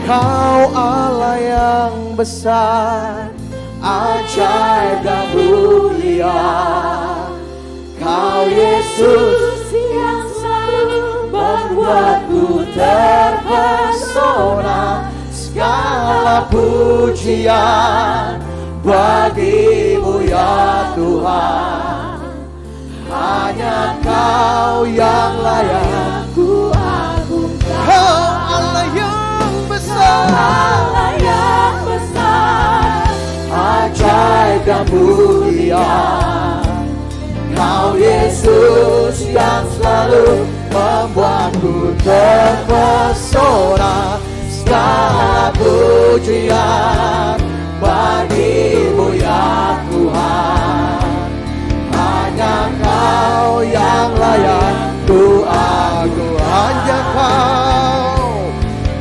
Kau Allah yang besar, ajaib dan mulia. Kau Yesus yang selalu membuatku terpesona. Segala pujian bagimu ya Tuhan. Hanya Kau yang layak ku agungkan. Kau Allah yang besar, Allah yang besar, ajaib dan mulia. Kau Yesus yang selalu membuatku terpesona. Segala pujian bagimu ya Tuhan. Hanya Kau yang layak ku agungkan.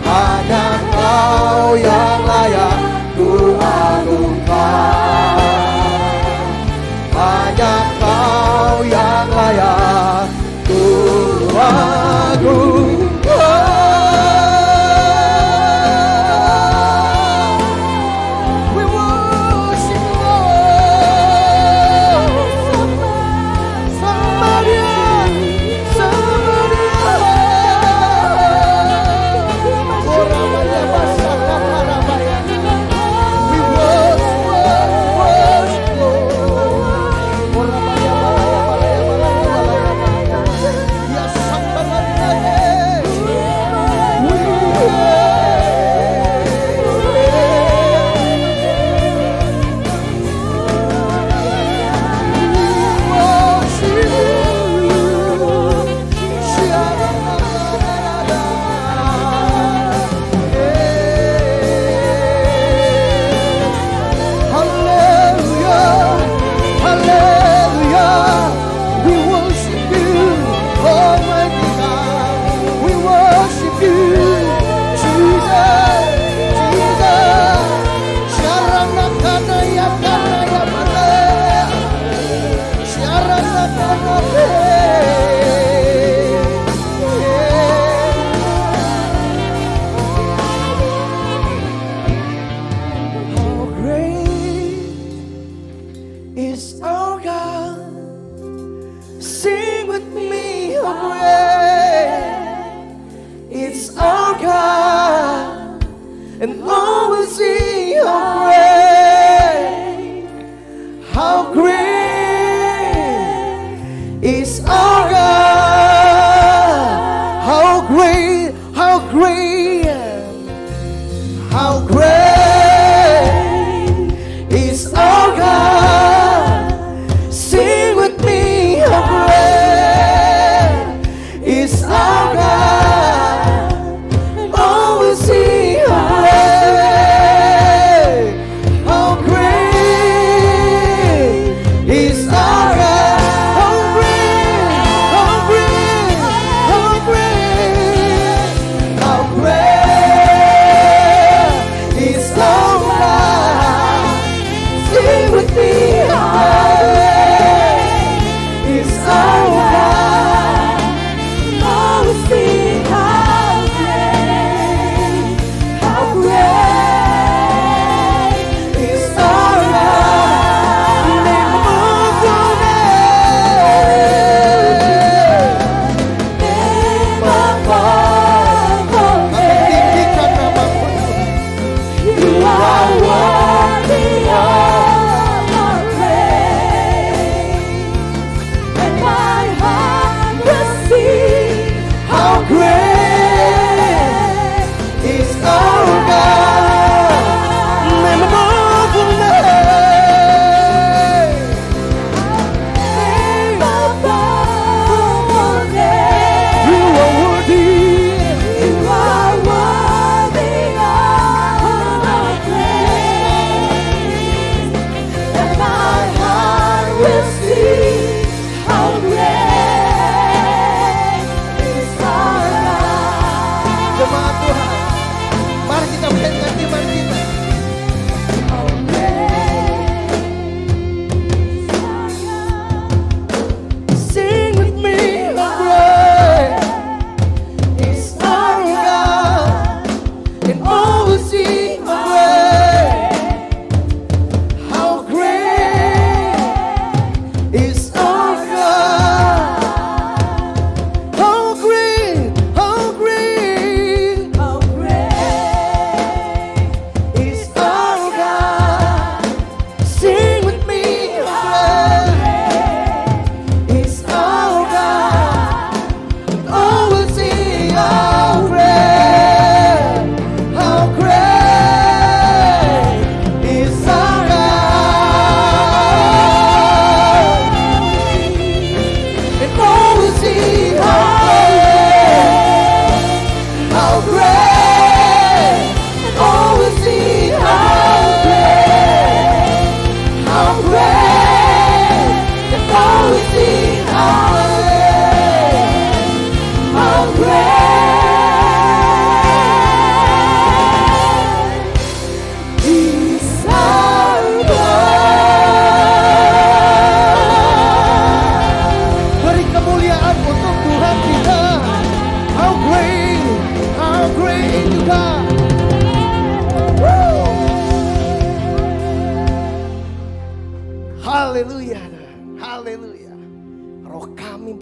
Hanya Kau yang layak ku agungkan. Hanya Kau yang layak ku agungkan.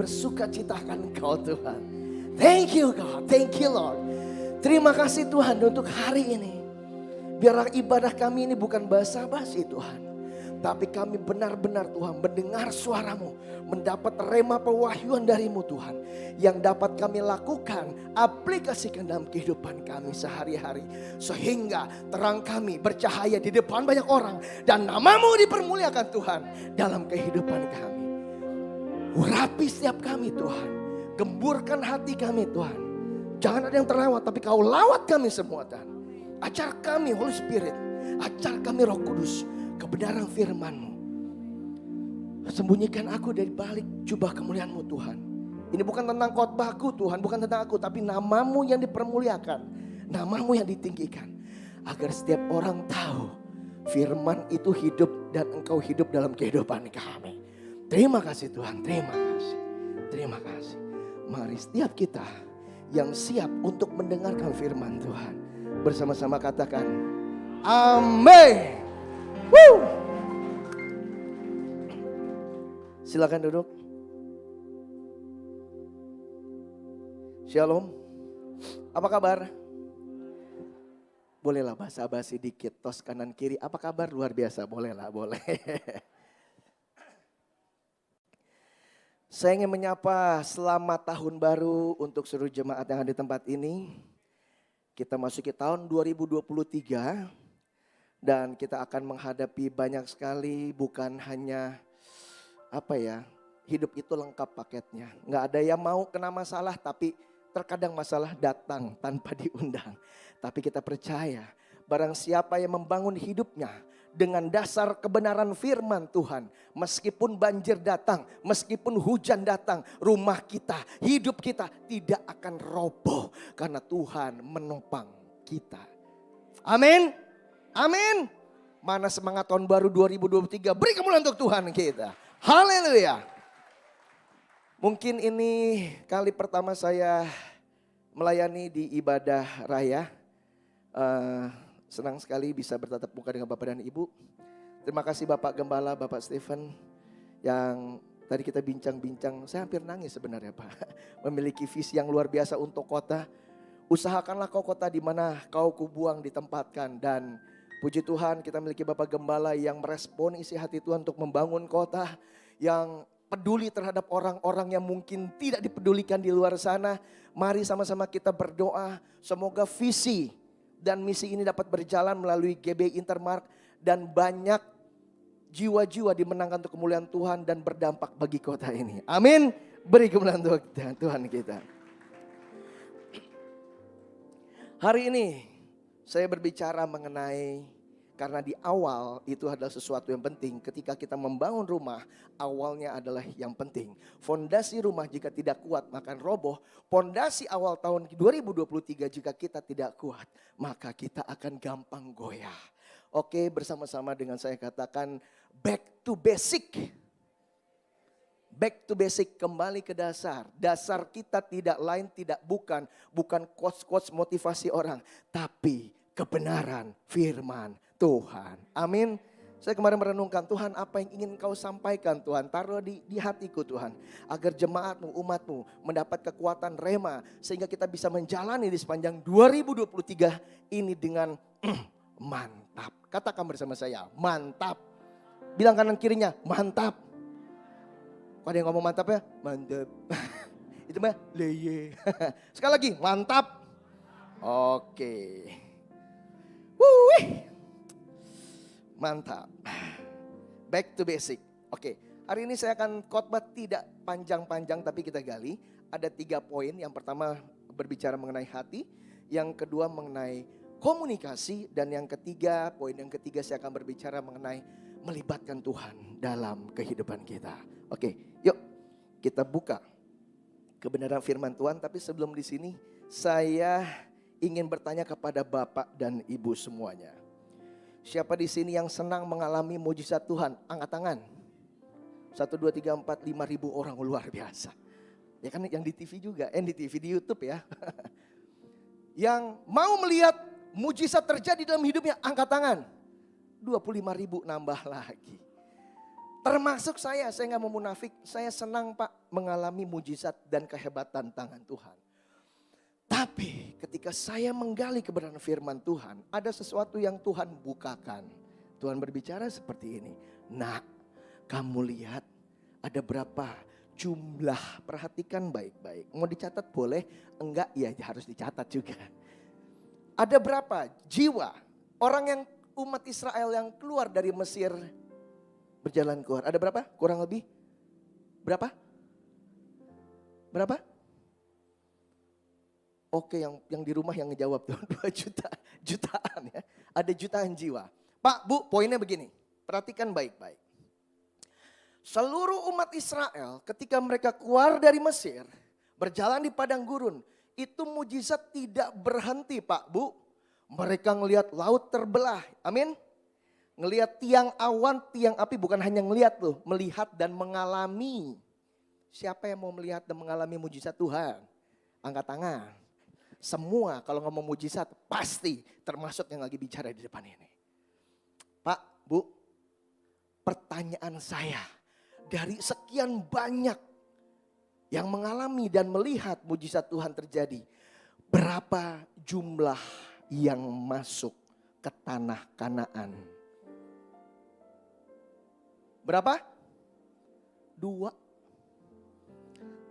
bersuka cita akan Engkau Tuhan. Thank you God, thank you Lord. Terima kasih Tuhan untuk hari ini. Biarlah ibadah kami ini bukan basa-basi Tuhan. Tapi kami benar-benar Tuhan mendengar suara-Mu. Mendapat rema pewahyuan dari-Mu Tuhan. Yang dapat kami lakukan, aplikasikan dalam kehidupan kami sehari-hari. Sehingga terang kami bercahaya di depan banyak orang. Dan nama-Mu dipermuliakan Tuhan dalam kehidupan kami. Urapi setiap kami Tuhan. Gemburkan hati kami Tuhan. Jangan ada yang terlewat, tapi Kau lawat kami semua Tuhan. Ajar kami Holy Spirit. Ajar kami Roh Kudus. Kebenaran firman-Mu. Sembunyikan aku dari balik jubah kemuliaan-Mu Tuhan. Ini bukan tentang khotbahku Tuhan, bukan tentang aku, tapi nama-Mu yang dipermuliakan, nama-Mu yang ditinggikan. Agar setiap orang tahu firman itu hidup dan Engkau hidup dalam kehidupan kami. Terima kasih Tuhan, terima kasih. Terima kasih. Mari setiap kita yang siap untuk mendengarkan firman Tuhan, bersama-sama katakan amin. Woo! Silakan duduk. Shalom. Apa kabar? Bolehlah basa-basi dikit, tos kanan kiri. Apa kabar? Luar biasa, bolehlah, boleh. Saya ingin menyapa selamat tahun baru untuk seluruh jemaat yang ada di tempat ini. Kita masuki tahun 2023. Dan kita akan menghadapi banyak sekali, bukan hanya hidup itu lengkap paketnya. Nggak ada yang mau kena masalah, tapi terkadang masalah datang tanpa diundang. Tapi kita percaya, barang siapa yang membangun hidupnya dengan dasar kebenaran firman Tuhan. Meskipun banjir datang, meskipun hujan datang, rumah kita, hidup kita tidak akan roboh. Karena Tuhan menopang kita. Amin. Amin. Mana semangat tahun baru 2023. Beri kemuliaan untuk Tuhan kita. Haleluya. Mungkin ini kali pertama saya melayani di ibadah raya. Senang sekali bisa bertatap muka dengan Bapak dan Ibu. Terima kasih Bapak Gembala, Bapak Stephen. Yang tadi kita bincang-bincang. Saya hampir nangis sebenarnya Pak. Memiliki visi yang luar biasa untuk kota. Usahakanlah kau kota di mana kau kubuang ditempatkan. Dan puji Tuhan kita memiliki Bapak Gembala yang merespon isi hati Tuhan untuk membangun kota. Yang peduli terhadap orang-orang yang mungkin tidak dipedulikan di luar sana. Mari sama-sama kita berdoa. Semoga visi dan misi ini dapat berjalan melalui GBI Intermark. Dan banyak jiwa-jiwa dimenangkan untuk kemuliaan Tuhan dan berdampak bagi kota ini. Amin. Beri kemuliaan untuk Tuhan kita. Hari ini saya berbicara mengenai, karena di awal itu adalah sesuatu yang penting. Ketika kita membangun rumah, awalnya adalah yang penting. Fondasi rumah jika tidak kuat maka roboh. Fondasi awal tahun 2023 jika kita tidak kuat, maka kita akan gampang goyah. Oke, bersama-sama dengan saya katakan back to basic. Back to basic, kembali ke dasar. Dasar kita tidak lain, bukan quotes-quotes motivasi orang, tapi kebenaran firman Tuhan. Amin. Saya kemarin merenungkan, Tuhan apa yang ingin kau sampaikan Tuhan. Taruh di hatiku Tuhan. Agar jemaatmu, umatmu mendapat kekuatan rema. Sehingga kita bisa menjalani di sepanjang 2023 ini dengan mantap. Katakan bersama saya, mantap. Bilang kanan kirinya, mantap. Ada yang ngomong mantap ya? Mantap. Itu mah leye. Sekali lagi, mantap. Oke. Wuih. Mantap. Back to basic. Oke, hari ini saya akan khotbah tidak panjang-panjang tapi kita gali. Ada 3 poin. Yang pertama berbicara mengenai hati. Yang kedua mengenai komunikasi. Dan yang ketiga, poin yang ketiga saya akan berbicara mengenai melibatkan Tuhan dalam kehidupan kita. Oke, yuk kita buka kebenaran firman Tuhan. Tapi sebelum di sini saya ingin bertanya kepada Bapak dan Ibu semuanya. Siapa di sini yang senang mengalami mujizat Tuhan? Angkat tangan. 1, 2, 3, 4, 5 ribu orang, luar biasa. Ya kan yang di TV juga, di TV, di YouTube ya. Yang mau melihat mujizat terjadi dalam hidupnya, angkat tangan. 25 ribu nambah lagi. Termasuk saya nggak mau munafik, saya senang Pak mengalami mujizat dan kehebatan tangan Tuhan. Tapi ketika saya menggali kebenaran firman Tuhan, ada sesuatu yang Tuhan bukakan. Tuhan berbicara seperti ini. Nak, kamu lihat ada berapa jumlah, perhatikan baik-baik. Mau dicatat boleh, enggak ya harus dicatat juga. Ada berapa jiwa orang yang umat Israel yang keluar dari Mesir berjalan keluar. Ada berapa? Kurang lebih berapa? Berapa? Oke, yang di rumah yang ngejawab tuh 2 jutaan ya. Ada jutaan jiwa. Pak, Bu, poinnya begini. Perhatikan baik-baik. Seluruh umat Israel ketika mereka keluar dari Mesir, berjalan di padang gurun, itu mujizat tidak berhenti, Pak, Bu. Mereka ngelihat laut terbelah. Amin. Ngelihat tiang awan, tiang api, bukan hanya ngelihat loh, melihat dan mengalami. Siapa yang mau melihat dan mengalami mujizat Tuhan? Angkat tangan. Semua kalau ngomong mujizat pasti termasuk yang lagi bicara di depan ini. Pak, Bu, pertanyaan saya dari sekian banyak yang mengalami dan melihat mujizat Tuhan terjadi, berapa jumlah yang masuk ke tanah Kanaan? Berapa? 2.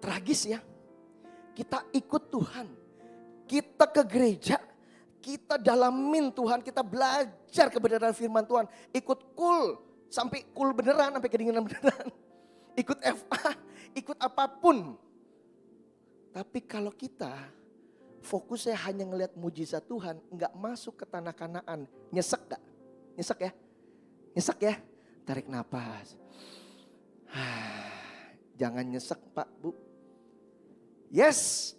Tragis ya. Kita ikut Tuhan. Kita ke gereja. Kita dalamin Tuhan. Kita belajar kebenaran firman Tuhan. Ikut kul. Sampai kul beneran. Sampai kedinginan beneran. Ikut FA. Ikut apapun. Tapi kalau kita fokusnya hanya ngelihat mujizat Tuhan. Enggak masuk ke tanah Kanaan. Nyesek gak? Nyesek ya? Nyesek ya? Tarik nafas. Jangan nyesek Pak, Bu. Yes,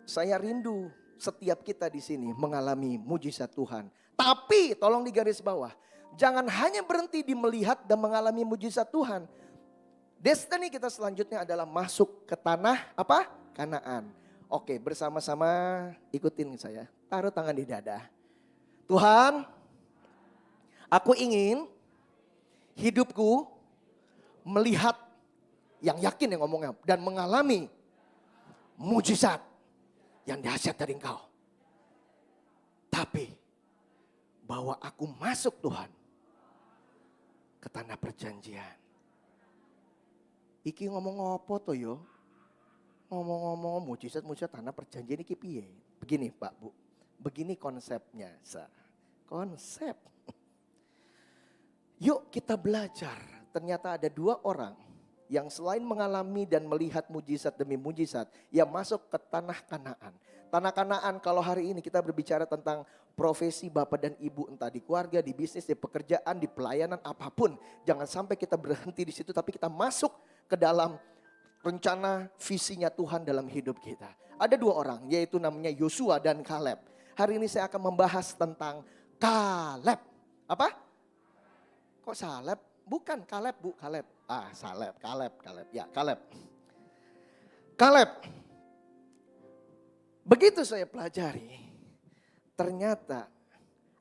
saya rindu setiap kita di sini mengalami mujizat Tuhan. Tapi tolong digaris bawah. Jangan hanya berhenti di melihat dan mengalami mujizat Tuhan. Destiny kita selanjutnya adalah masuk ke tanah apa? Kanaan. Oke, bersama-sama ikutin saya. Taruh tangan di dada. Tuhan, aku ingin hidupku melihat yang yakin yang ngomongnya dan mengalami mujizat yang dahsyat dari Engkau. Tapi bahwa aku masuk Tuhan ke tanah perjanjian. Iki ngomong apa to yo? Ngomong-ngomong mujizat tanah perjanjian iki piye? Begini Pak, Bu. Begini konsepnya, konsep. Yuk kita belajar. Ternyata ada 2 orang yang selain mengalami dan melihat mujizat demi mujizat, yang masuk ke tanah Kanaan. Tanah Kanaan kalau hari ini kita berbicara tentang profesi bapak dan ibu, entah di keluarga, di bisnis, di pekerjaan, di pelayanan, apapun. Jangan sampai kita berhenti di situ, tapi kita masuk ke dalam rencana visinya Tuhan dalam hidup kita. Ada 2 orang, yaitu namanya Yosua dan Kaleb. Hari ini saya akan membahas tentang Kaleb. Apa? Kok Saleb? Bukan Kaleb, Bu, Kaleb. Saleb, Kaleb. Ya, Kaleb. Kaleb. Begitu saya pelajari, ternyata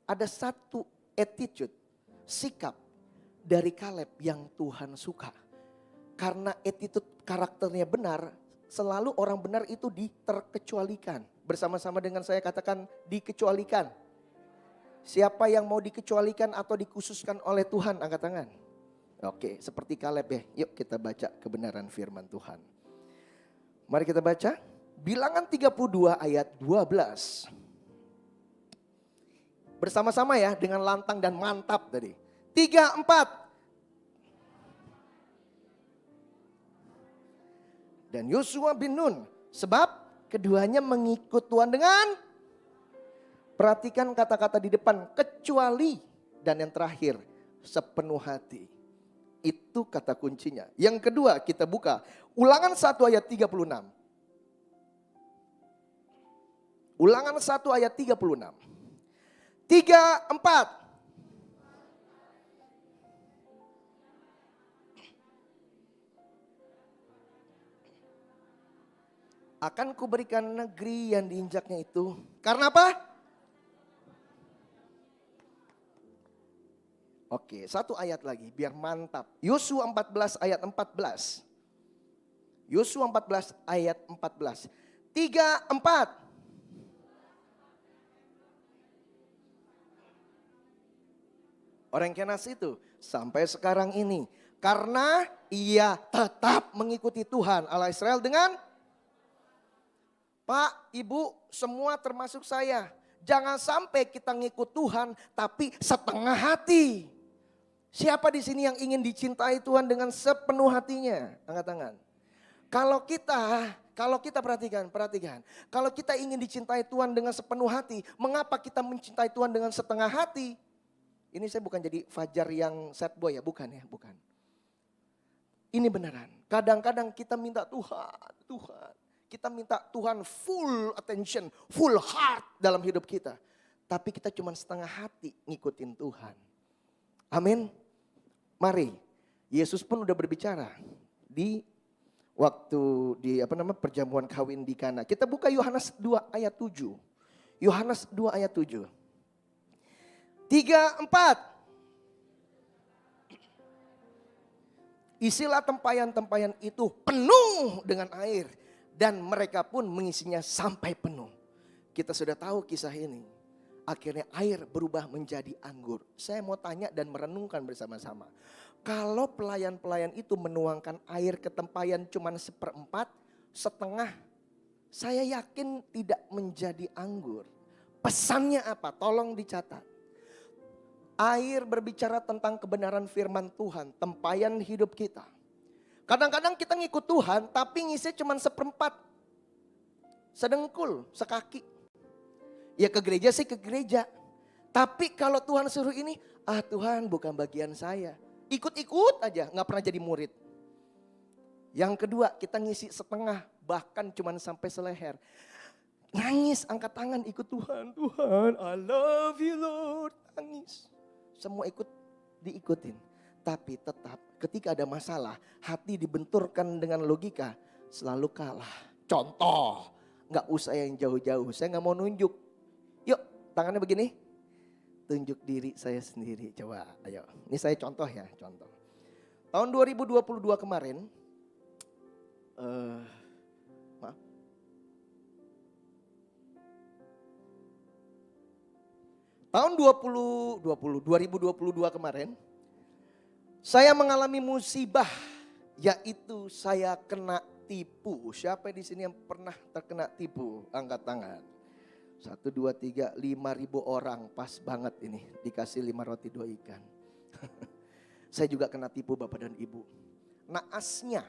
ada satu attitude, sikap dari Kaleb yang Tuhan suka. Karena attitude karakternya benar, selalu orang benar itu diterkecualikan. Bersama-sama dengan saya katakan dikecualikan. Siapa yang mau dikecualikan atau dikhususkan oleh Tuhan, angkat tangan. Oke, seperti Kaleb ya. Yuk kita baca kebenaran firman Tuhan. Mari kita baca. Bilangan 32 ayat 12. Bersama-sama ya dengan lantang dan mantap tadi. 3, 4. Dan Yosua bin Nun. Sebab keduanya mengikut Tuhan dengan, perhatikan kata-kata di depan, kecuali, dan yang terakhir sepenuh hati. Itu kata kuncinya. Yang kedua kita buka Ulangan 1 ayat 36. Ulangan 1 ayat 36. 3, 4. Akan kuberikan negeri yang diinjaknya itu. Karena apa? Oke, satu ayat lagi biar mantap. Yosua 14 ayat 14. Yosua 14 ayat 14. 3, 4. Orang Kenas itu sampai sekarang ini. Karena ia tetap mengikuti Tuhan Allah Israel dengan Pak, Ibu, semua termasuk saya. Jangan sampai kita ngikut Tuhan tapi setengah hati. Siapa di sini yang ingin dicintai Tuhan dengan sepenuh hatinya? Angkat tangan. Kalau kita perhatikan. Kalau kita ingin dicintai Tuhan dengan sepenuh hati, mengapa kita mencintai Tuhan dengan setengah hati? Ini saya bukan jadi Fajar yang sad boy ya, bukan. Ini beneran. Kadang-kadang kita minta Tuhan. Kita minta Tuhan full attention, full heart dalam hidup kita. Tapi kita cuma setengah hati ngikutin Tuhan. Amin. Mari, Yesus pun udah berbicara di waktu perjamuan kawin di Kana. Kita buka Yohanes 2 ayat 7. Yohanes 2 ayat 7. 3, 4. Isilah tempayan-tempayan itu penuh dengan air. Dan mereka pun mengisinya sampai penuh. Kita sudah tahu kisah ini. Akhirnya air berubah menjadi anggur. Saya mau tanya dan merenungkan bersama-sama. Kalau pelayan-pelayan itu menuangkan air ke tempayan cuma 1/4, setengah. Saya yakin tidak menjadi anggur. Pesannya apa? Tolong dicatat. Air berbicara tentang kebenaran firman Tuhan, tempayan hidup kita. Kadang-kadang kita ngikut Tuhan tapi ngisi cuma 1/4. Sedengkul, sekaki. Ya ke gereja sih ke gereja. Tapi kalau Tuhan suruh ini, Tuhan bukan bagian saya. Ikut-ikut aja, gak pernah jadi murid. Yang kedua, kita ngisi setengah, bahkan cuma sampai seleher. Nangis, angkat tangan ikut Tuhan. Tuhan, I love you Lord. Nangis. Semua diikutin. Tapi tetap ketika ada masalah, hati dibenturkan dengan logika, selalu kalah. Contoh, gak usah yang jauh-jauh, saya gak mau nunjuk. Yuk, tangannya begini. Tunjuk diri saya sendiri, coba ayo. Ini saya contoh ya, contoh. Tahun 2022 kemarin, maaf. Tahun 2022 kemarin, saya mengalami musibah, yaitu saya kena tipu. Siapa di sini yang pernah terkena tipu? Angkat tangan. 1, 2, 3, 5.000 orang, pas banget ini, dikasih 5 roti 2 ikan. Saya juga kena tipu Bapak dan Ibu. Naasnya,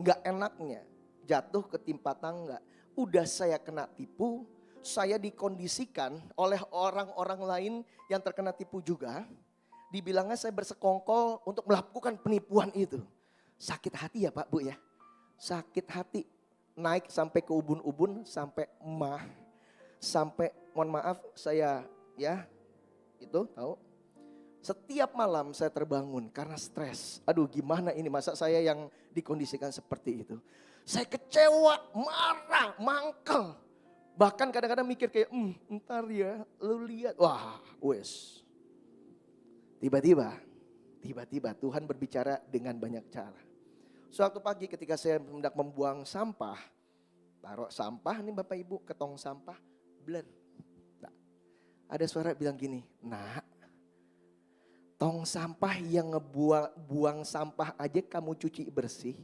gak enaknya, jatuh ketimpa tangga. Udah saya kena tipu, saya dikondisikan oleh orang-orang lain yang terkena tipu juga. Dibilangnya saya bersekongkol untuk melakukan penipuan itu. Sakit hati ya Pak Bu ya. Sakit hati, naik sampai ke ubun-ubun, sampai emah. Sampai mohon maaf saya ya itu tahu. Setiap malam saya terbangun karena stres. Aduh gimana ini, masa saya yang dikondisikan seperti itu. Saya kecewa, marah, mangkel. Bahkan kadang-kadang mikir kayak ntar ya lu lihat. Wah wes. Tiba-tiba Tuhan berbicara dengan banyak cara. Suatu pagi ketika saya hendak membuang sampah. Taruh sampah nih Bapak Ibu ke tong sampah. Blur. Nah, ada suara bilang gini, nak, tong sampah yang buang sampah aja kamu cuci bersih,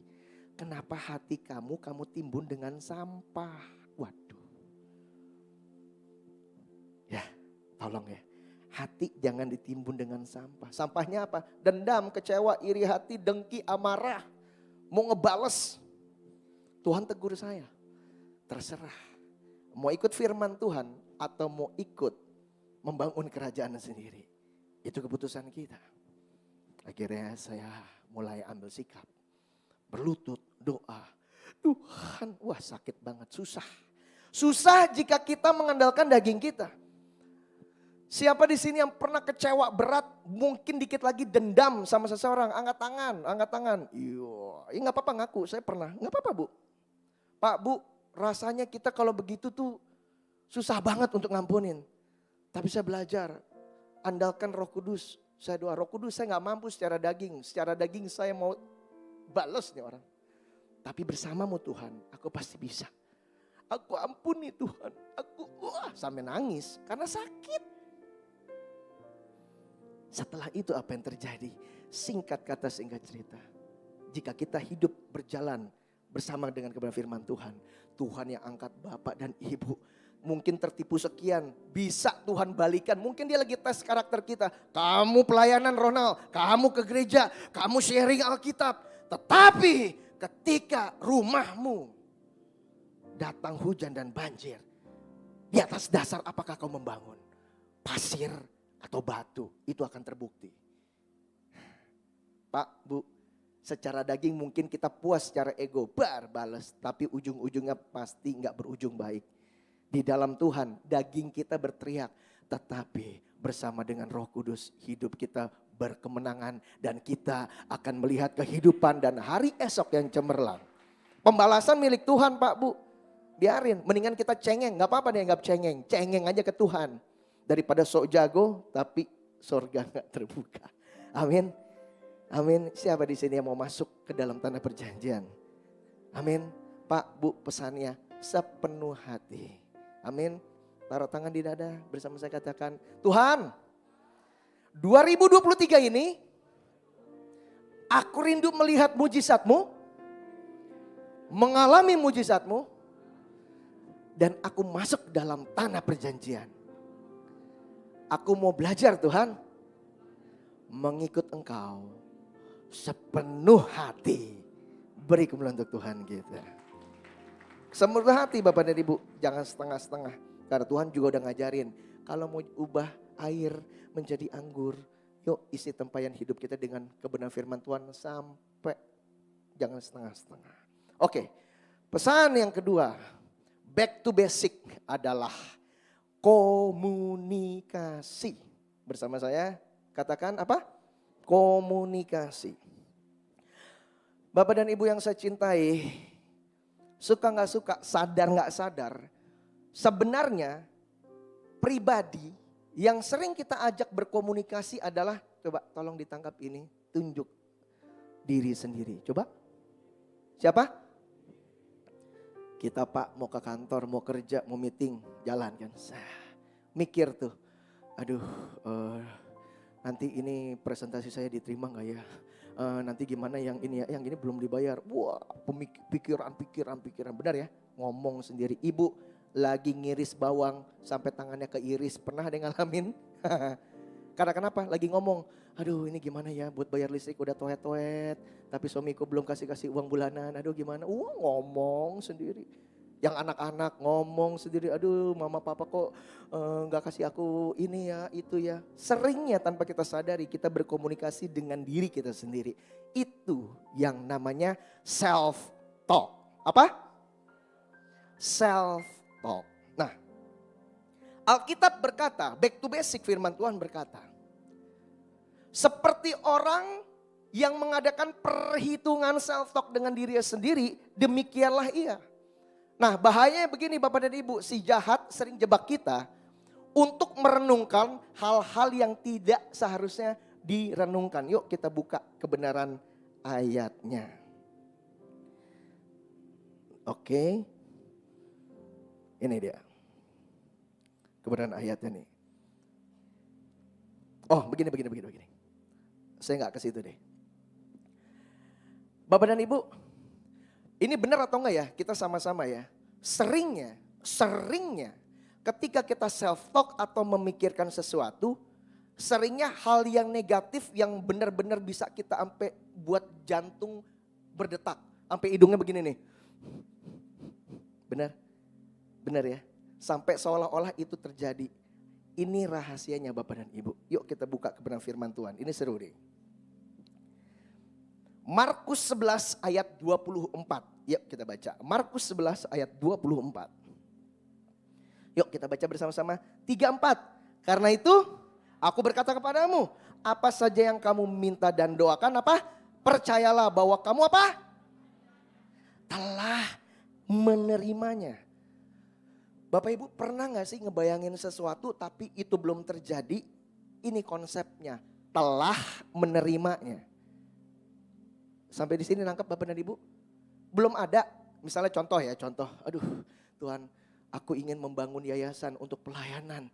kenapa hati kamu timbun dengan sampah? Waduh. Ya, tolong ya. Hati jangan ditimbun dengan sampah. Sampahnya apa? Dendam, kecewa, iri hati, dengki, amarah. Mau ngebales. Tuhan tegur saya. Terserah. Mau ikut firman Tuhan atau mau ikut membangun kerajaan sendiri. Itu keputusan kita. Akhirnya saya mulai ambil sikap. Berlutut, doa. Tuhan, wah sakit banget, susah. Susah jika kita mengandalkan daging kita. Siapa di sini yang pernah kecewa berat, mungkin dikit lagi dendam sama seseorang, angkat tangan. Iya, nggak apa-apa ngaku, saya pernah, nggak apa-apa Bu. Pak Bu, rasanya kita kalau begitu tuh susah banget untuk ngampunin. Tapi saya belajar, andalkan Roh Kudus, Saya doa, Roh Kudus saya gak mampu secara daging. Secara daging saya mau balas nih orang. Tapi bersamamu Tuhan, aku pasti bisa. Aku ampuni Tuhan. Aku sampai nangis karena sakit. Setelah itu apa yang terjadi? Singkat kata, singkat cerita. Jika kita hidup berjalan bersama dengan kebenaran firman Tuhan. Tuhan yang angkat bapak dan ibu. Mungkin tertipu sekian, bisa Tuhan balikan. Mungkin dia lagi tes karakter kita. Kamu pelayanan Ronald, kamu ke gereja, kamu sharing Alkitab. Tetapi ketika rumahmu datang hujan dan banjir. Di atas dasar apakah kau membangun? Pasir atau batu, itu akan terbukti. Pak, Bu, secara daging mungkin kita puas secara ego, balas. Tapi ujung-ujungnya pasti gak berujung baik. Di dalam Tuhan, daging kita berteriak. Tetapi bersama dengan Roh Kudus, hidup kita berkemenangan. Dan kita akan melihat kehidupan dan hari esok yang cemerlang. Pembalasan milik Tuhan, Pak, Bu. Biarin, mendingan kita cengeng. Gak apa-apa dianggap cengeng. Cengeng aja ke Tuhan. Daripada sok jago, tapi surga gak terbuka. Amin. Amin. Siapa di sini yang mau masuk ke dalam tanah perjanjian? Amin. Pak, Bu, pesannya sepenuh hati. Amin. Taruh tangan di dada bersama saya katakan, Tuhan, 2023 ini aku rindu melihat mujizat-Mu, mengalami mujizat-Mu, dan aku masuk dalam tanah perjanjian. Aku mau belajar Tuhan, mengikut Engkau sepenuh hati. Beri kemuliaan untuk Tuhan kita. Sepenuh hati Bapak dan Ibu, jangan setengah-setengah. Karena Tuhan juga udah ngajarin, kalau mau ubah air menjadi anggur, yuk isi tempayan hidup kita dengan kebenaran firman Tuhan sampai jangan setengah-setengah. Oke, pesan yang kedua, back to basic adalah komunikasi. Bersama saya katakan apa? Komunikasi. Bapak dan Ibu yang saya cintai, suka gak suka, sadar gak sadar, sebenarnya pribadi yang sering kita ajak berkomunikasi adalah, coba tolong ditangkap ini, tunjuk diri sendiri. Coba, siapa? Kita Pak mau ke kantor, mau kerja, mau meeting, jalan kan. Mikir tuh, aduh nanti ini presentasi saya diterima gak ya? Nanti gimana yang ini ya, yang ini belum dibayar. Wah, pikiran, benar ya? Ngomong sendiri. Ibu lagi ngiris bawang sampai tangannya keiris. Pernah ada yang ngalamin? Karena kenapa? Lagi ngomong, aduh ini gimana ya buat bayar listrik udah toet-toet. Tapi suamiku belum kasih uang bulanan. Aduh gimana? Ngomong sendiri. Yang anak-anak ngomong sendiri, aduh mama papa kok gak kasih aku ini ya, itu ya. Seringnya tanpa kita sadari kita berkomunikasi dengan diri kita sendiri. Itu yang namanya self-talk. Apa? Self-talk. Nah, Alkitab berkata, back to basic firman Tuhan berkata. Seperti orang yang mengadakan perhitungan self-talk dengan dirinya sendiri, demikianlah ia. Nah bahayanya begini Bapak dan Ibu, si jahat sering jebak kita untuk merenungkan hal-hal yang tidak seharusnya direnungkan. Yuk kita buka kebenaran ayatnya. Oke, ini dia kebenaran ayatnya nih. Oh begini. Saya gak ke situ deh. Bapak dan Ibu, ini benar atau enggak ya? Kita sama-sama ya. Seringnya ketika kita self-talk atau memikirkan sesuatu, seringnya hal yang negatif yang benar-benar bisa kita sampai buat jantung berdetak. Sampai hidungnya begini nih. Benar ya? Sampai seolah-olah itu terjadi. Ini rahasianya Bapak dan Ibu. Yuk kita buka kebenaran firman Tuhan. Ini seru nih. Markus 11 ayat 24. Yuk kita baca. Markus 11 ayat 24. Yuk kita baca bersama-sama. 3-4. Karena itu aku berkata kepadamu. Apa saja yang kamu minta dan doakan apa? Percayalah bahwa kamu apa? Telah menerimanya. Bapak Ibu pernah gak sih ngebayangin sesuatu tapi itu belum terjadi? Ini konsepnya. telah menerimanya. Sampai di sini nangkep Bapak dan Ibu? Belum ada, misalnya contoh, aduh Tuhan, aku ingin membangun yayasan untuk pelayanan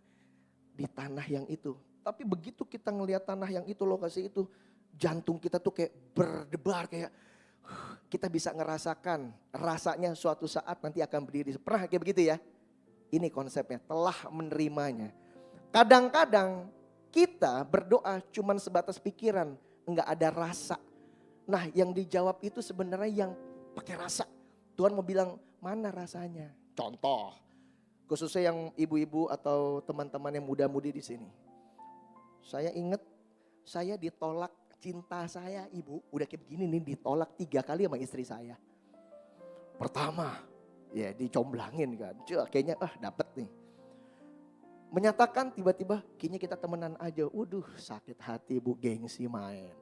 di tanah yang itu. Tapi begitu kita ngelihat tanah yang itu, lokasi itu, jantung kita tuh kayak berdebar, kayak kita bisa ngerasakan rasanya suatu saat nanti akan berdiri. Pernah kayak begitu ya? Ini konsepnya, telah menerimanya. Kadang-kadang kita berdoa cuman sebatas pikiran, enggak ada rasa. Nah yang dijawab itu sebenarnya yang pakai rasa. Tuhan mau bilang mana rasanya. Contoh, khususnya yang ibu-ibu atau teman-teman yang muda-mudi di sini. Saya ingat saya ditolak cinta saya, ibu. Udah kayak begini nih, ditolak 3 kali sama istri saya. Pertama, ya dicomblangin kan. Kayaknya dapet nih. Menyatakan tiba-tiba kayaknya kita temenan aja. Waduh sakit hati bu, gengsi main.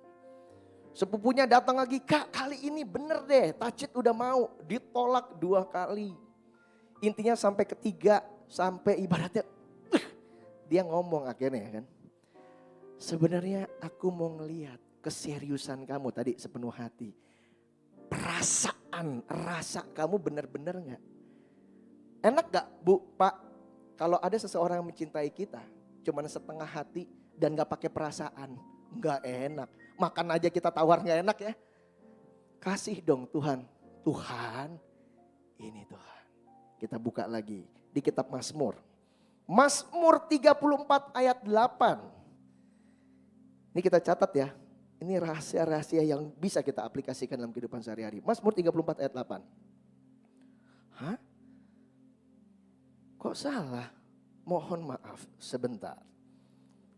Sepupunya datang lagi, Kak kali ini bener deh, Tacit udah mau. Ditolak 2 kali. Intinya sampai ketiga, sampai ibaratnya dia ngomong akhirnya kan. Sebenarnya aku mau ngelihat keseriusan kamu tadi sepenuh hati. Perasaan, rasa kamu benar-benar gak? Enak gak bu, Pak, kalau ada seseorang yang mencintai kita, cuman setengah hati dan gak pakai perasaan. Gak enak. Makan aja kita tawar gak enak ya. Kasih dong Tuhan. Tuhan, ini Tuhan. Kita buka lagi di kitab Mazmur. Mazmur 34 ayat 8. Ini kita catat ya. Ini rahasia-rahasia yang bisa kita aplikasikan dalam kehidupan sehari-hari. Mazmur 34 ayat 8. Hah? Kok salah? Mohon maaf sebentar.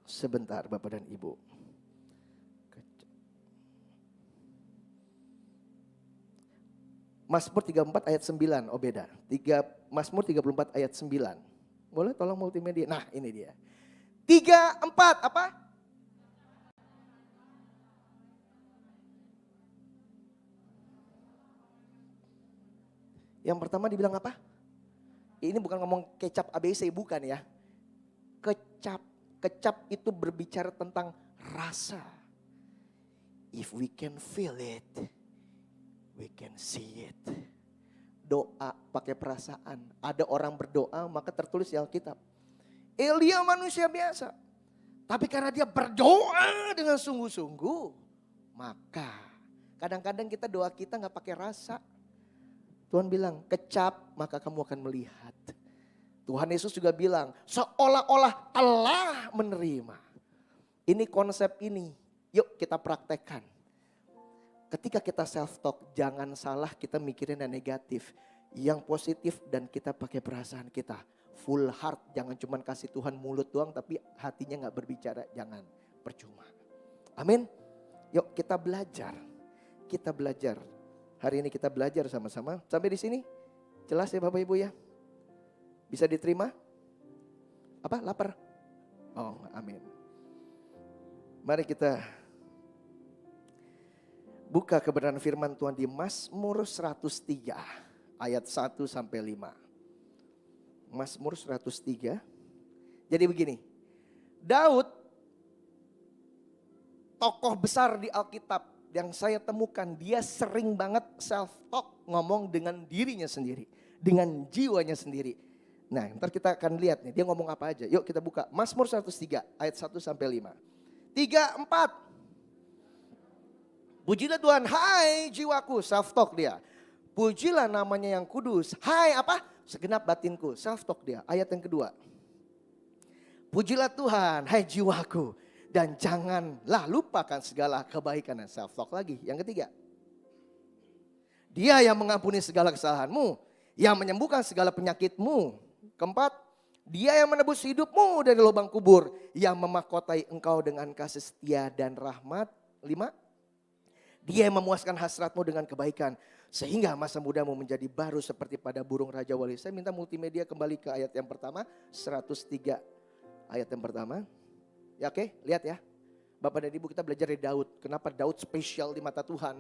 Sebentar Bapak dan Ibu. Mazmur 34 ayat 9, oh beda. Mazmur 34 ayat 9. Boleh tolong multimedia? Nah ini dia. 3, 4 apa? Yang pertama dibilang apa? Ini bukan ngomong kecap ABC, bukan ya. Kecap itu berbicara tentang rasa. If we can feel it, we can see it. Doa pakai perasaan. Ada orang berdoa maka tertulis di Alkitab. Elia manusia biasa. Tapi karena dia berdoa dengan sungguh-sungguh. Maka kadang-kadang kita doa kita gak pakai rasa. Tuhan bilang kecap maka kamu akan melihat. Tuhan Yesus juga bilang seolah-olah telah menerima. Ini konsep ini. Yuk kita praktekkan. Ketika kita self talk, jangan salah kita mikirin yang negatif. Yang positif dan kita pakai perasaan kita. Full heart, jangan cuma kasih Tuhan mulut doang tapi hatinya gak berbicara. Jangan, percuma. Amin. Yuk kita belajar. Kita belajar. Hari ini kita belajar sama-sama. Sampai di sini jelas ya Bapak Ibu ya? Bisa diterima? Apa? Lapar? Oh amin. Mari kita buka kebenaran firman Tuhan di Mazmur 103 ayat 1 sampai 5. Mazmur 103. Jadi begini. Daud tokoh besar di Alkitab yang saya temukan, dia sering banget self talk, ngomong dengan dirinya sendiri, dengan jiwanya sendiri. Nah, ntar kita akan lihat nih dia ngomong apa aja. Yuk kita buka Mazmur 103 ayat 1 sampai 5. 3, 4. Pujilah Tuhan, hai jiwaku, self talk dia. Pujilah namanya yang kudus. Hai apa? Segenap batinku, self talk dia. Ayat yang kedua. Pujilah Tuhan, hai jiwaku, dan janganlah lupakan segala kebaikan. Self talk lagi. Yang ketiga. Dia yang mengampuni segala kesalahanmu, yang menyembuhkan segala penyakitmu. Keempat, dia yang menebus hidupmu dari lubang kubur, yang memahkotai engkau dengan kasih setia dan rahmat. 5. Dia yang memuaskan hasratmu dengan kebaikan, sehingga masa mudamu menjadi baru seperti pada burung Raja Wali. Saya minta multimedia kembali ke ayat yang pertama, 103 ayat yang pertama. Ya oke, lihat ya. Bapak dan Ibu kita belajar dari Daud. Kenapa Daud spesial di mata Tuhan?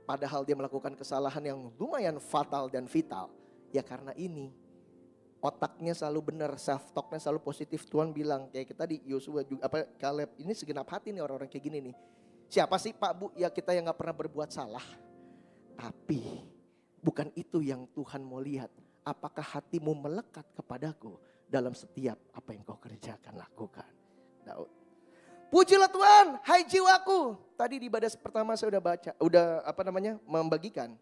Padahal dia melakukan kesalahan yang lumayan fatal dan vital. Ya karena ini. Otaknya selalu benar, self talknya selalu positif. Tuhan bilang kayak kita di Yosua juga, Kaleb, ini segenap hati nih orang-orang kayak gini nih. Siapa sih Pak Bu? Ya kita yang gak pernah berbuat salah. Tapi bukan itu yang Tuhan mau lihat. Apakah hatimu melekat kepadaku dalam setiap apa yang kau kerjakan, lakukan. Daud. Pujilah Tuhan, hai jiwaku. Tadi di ibadah pertama saya udah membagikan.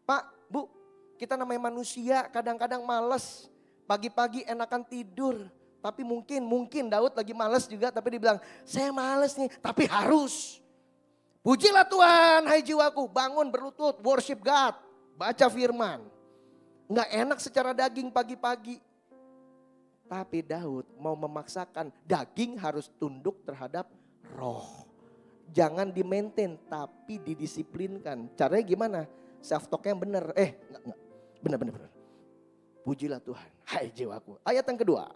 Pak, Bu, kita namanya manusia kadang-kadang malas. Pagi-pagi enakan tidur. Tapi mungkin Daud lagi malas juga, tapi dibilang saya malas nih, tapi harus. Pujilah Tuhan, hai jiwaku, bangun berlutut, worship God, baca firman. Nggak enak secara daging pagi-pagi. Tapi Daud mau memaksakan daging harus tunduk terhadap roh. Jangan di-maintain tapi didisiplinkan. Caranya gimana? Self talk yang benar. Enggak. Benar. Pujilah Tuhan, hai jiwaku. Ayat yang kedua.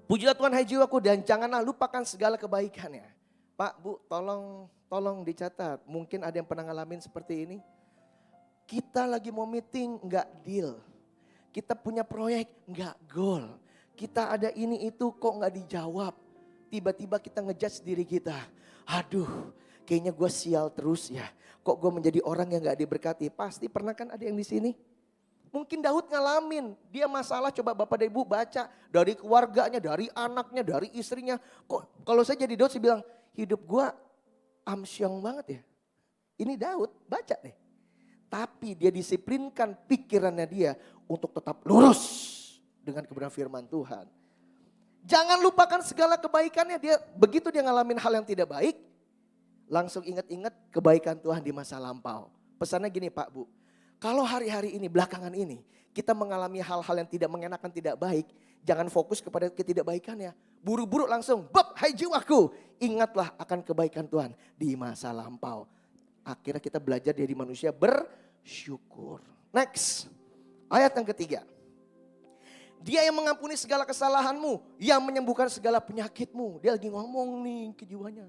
Pujilah Tuhan hai jiwaku dan janganlah lupakan segala kebaikannya. Pak, Bu, tolong dicatat. Mungkin ada yang pernah ngalamin seperti ini. Kita lagi mau meeting, enggak deal. Kita punya proyek, enggak goal. Kita ada ini itu kok enggak dijawab. Tiba-tiba kita ngejudge diri kita. Aduh, kayaknya gue sial terus ya. Kok gue menjadi orang yang enggak diberkati. Pasti pernah kan ada yang di sini? Mungkin Daud ngalamin. Dia masalah, coba Bapak dan Ibu baca. Dari keluarganya, dari anaknya, dari istrinya. Kok kalau saya jadi Daud saya bilang, hidup gue amsyong banget ya. Ini Daud, baca deh. Tapi dia disiplinkan pikirannya dia untuk tetap lurus dengan kebenaran firman Tuhan. Jangan lupakan segala kebaikannya. Begitu dia ngalamin hal yang tidak baik, langsung ingat-ingat kebaikan Tuhan di masa lampau. Pesannya gini Pak Bu, kalau hari-hari ini belakangan ini kita mengalami hal-hal yang tidak mengenakan, tidak baik, jangan fokus kepada ketidakbaikannya. Buru-buru langsung, hai jiwaku, ingatlah akan kebaikan Tuhan di masa lampau. Akhirnya kita belajar dari manusia bersyukur. Next, ayat yang ketiga. Dia yang mengampuni segala kesalahanmu, yang menyembuhkan segala penyakitmu. Dia lagi ngomong nih ke jiwanya.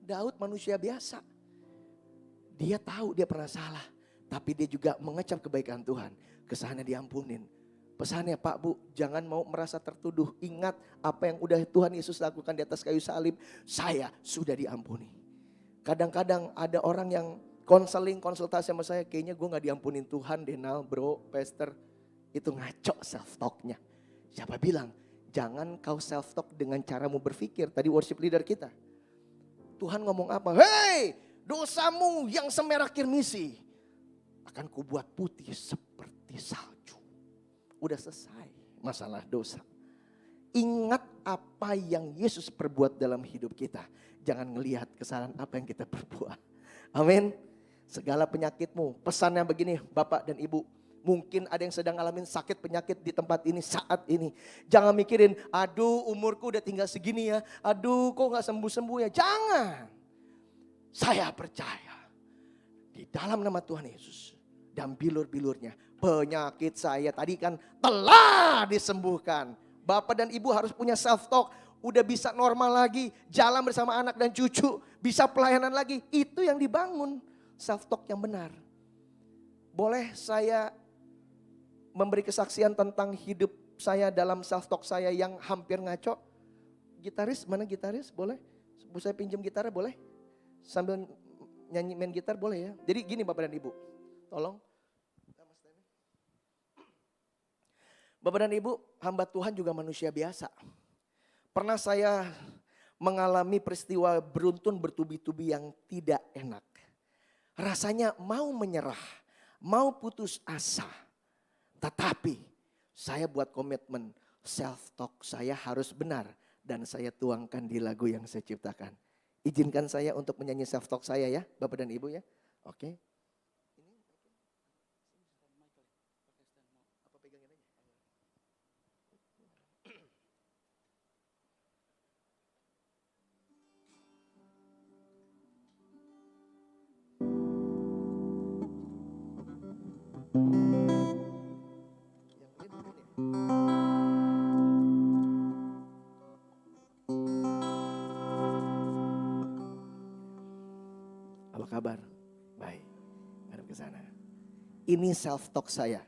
Daud manusia biasa. Dia tahu dia pernah salah. Tapi dia juga mengecap kebaikan Tuhan. Kesalahannya diampunin. Pesannya Pak Bu, jangan mau merasa tertuduh. Ingat apa yang udah Tuhan Yesus lakukan di atas kayu salib. Saya sudah diampuni. Kadang-kadang ada orang yang konsultasi sama saya. Kayaknya gue gak diampunin Tuhan deh Nal, bro, pastor. Itu ngaco self talknya. Siapa bilang? Jangan kau self talk dengan caramu berpikir. Tadi worship leader kita. Tuhan ngomong apa? Hei, dosamu yang semerah kirmisi akan kubuat putih seperti salju. Udah selesai masalah dosa. Ingat apa yang Yesus perbuat dalam hidup kita. Jangan ngelihat kesalahan apa yang kita perbuat. Amin. Segala penyakitmu. Pesannya begini Bapak dan Ibu. Mungkin ada yang sedang ngalamin sakit penyakit di tempat ini saat ini. Jangan mikirin, aduh umurku udah tinggal segini ya. Aduh kok gak sembuh-sembuh ya. Jangan. Saya percaya di dalam nama Tuhan Yesus dan bilur-bilurnya. Penyakit saya tadi kan telah disembuhkan. Bapak dan Ibu harus punya self talk. Udah bisa normal lagi. Jalan bersama anak dan cucu. Bisa pelayanan lagi. Itu yang dibangun. Self talk yang benar. Boleh saya memberi kesaksian tentang hidup saya dalam self talk saya yang hampir ngaco? Gitaris, mana gitaris? Boleh? Saya pinjam gitarnya boleh? Sambil nyanyi main gitar boleh ya? Jadi gini Bapak dan Ibu. Tolong. Bapak dan Ibu, hamba Tuhan juga manusia biasa. Pernah saya mengalami peristiwa beruntun bertubi-tubi yang tidak enak. Rasanya mau menyerah, mau putus asa. Tetapi saya buat komitmen self talk saya harus benar dan saya tuangkan di lagu yang saya ciptakan. Izinkan saya untuk menyanyi self talk saya ya, Bapak dan Ibu ya. Oke. Apa pegangin aja? Apa kabar? Baik. Hadap ke sana. Ini self talk saya.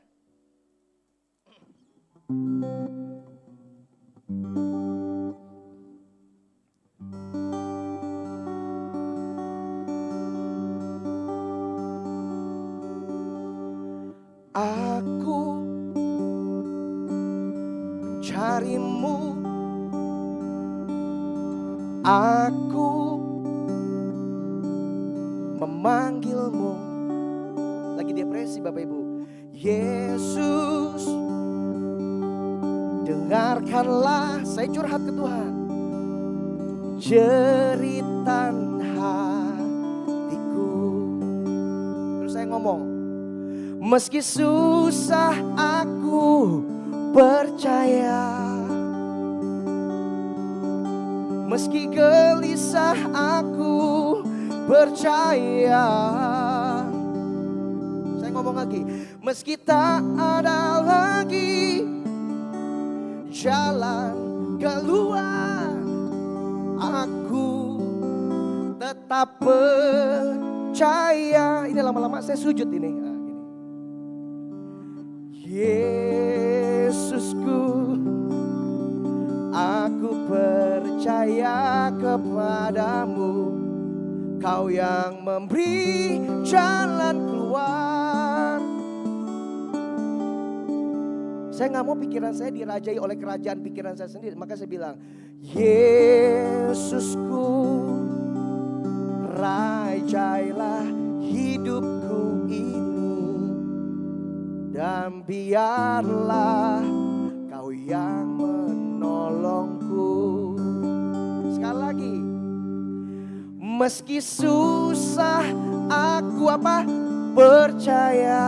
Aku mencarimu, aku memanggilmu. Lagi depresi Bapak Ibu. Yesus, dengarkanlah, saya curhat ke Tuhan, jeritan hatiku. Terus saya ngomong, meski susah aku percaya, meski gelisah aku percaya. Saya ngomong lagi, meski tak ada lagi jalan keluar, aku tetap percaya. Ini lama-lama saya sujud ini. Yesusku, aku percaya kepadamu, Kau yang memberi jalan keluar. Saya gak mau pikiran saya dirajai oleh kerajaan pikiran saya sendiri. Maka saya bilang, Yesusku, rajailah hidupku ini, dan biarlah Kau yang menolongku. Sekali lagi, meski susah aku percaya,